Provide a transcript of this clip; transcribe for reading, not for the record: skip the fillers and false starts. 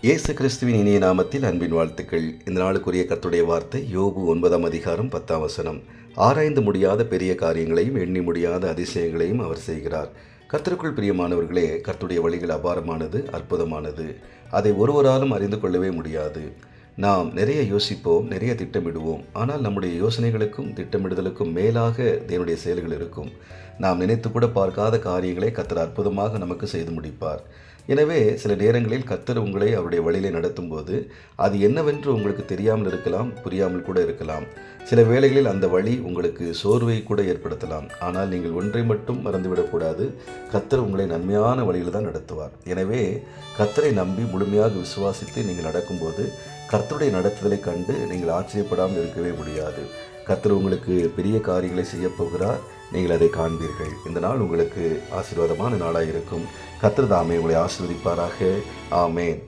இயேசு கிறிஸ்துவின் இனிய நாமத்தில் அன்பின் வாழ்த்துக்கள். இந்த நாளுக்குரிய கர்த்தருடைய வார்த்தை யோபு 9 அதிகாரம் 10 ஆராய்ந்து முடியாத பெரிய காரியங்களையும் எண்ணி முடியாத அதிசயங்களையும் அவர் செய்கிறார். கர்த்தருக்குள் பிரியமானவர்களே, கர்த்தருடைய வழிகள் அபாரமானது, அற்புதமானது. அதை ஒருவராலும் அறிந்து கொள்ளவே முடியாது. நாம் நிறைய யோசிப்போம், நிறைய திட்டமிடுவோம். ஆனால் நம்முடைய யோசனைகளுக்கும் திட்டமிடுதலுக்கும் மேலாக தேவனுடைய செயல்கள் இருக்கும். நாம் நினைத்து கூட பார்க்காத காரியங்களை கர்த்தர் அற்புதமாக நமக்கு செய்து முடிப்பார். எனவே சில நேரங்களில் கர்த்தர் உங்களை அவருடைய வழியிலே நடத்தும் போது அது என்னவென்று உங்களுக்கு தெரியாமல் இருக்கலாம், புரியாமல் கூட இருக்கலாம். சில வேளைகளில் அந்த வழி உங்களுக்கு சோர்வை கூட ஏற்படுத்தலாம். ஆனால் நீங்கள் ஒன்றை மட்டும் மறந்துவிடக்கூடாது, கர்த்தர் உங்களை நன்மையான வழியில் தான் நடத்துவார். எனவே கர்த்தரை நம்பி முழுமையாக விசுவாசித்து நீங்கள் நடக்கும்போது கர்த்தருடைய நடத்துதலை கண்டு நீங்கள் ஆச்சரியப்படாமல் இருக்கவே முடியாது. கர்த்தர் உங்களுக்கு பெரிய காரியங்களை செய்யப் போகிறார். நீங்கள் அதை காண்பீர்கள். இந்த நாள் உங்களுக்கு ஆசீர்வாதமான நாளாக இருக்கும். கர்த்தர் தாமே உங்களை ஆசீர்வதிப்பாராக. ஆமென்.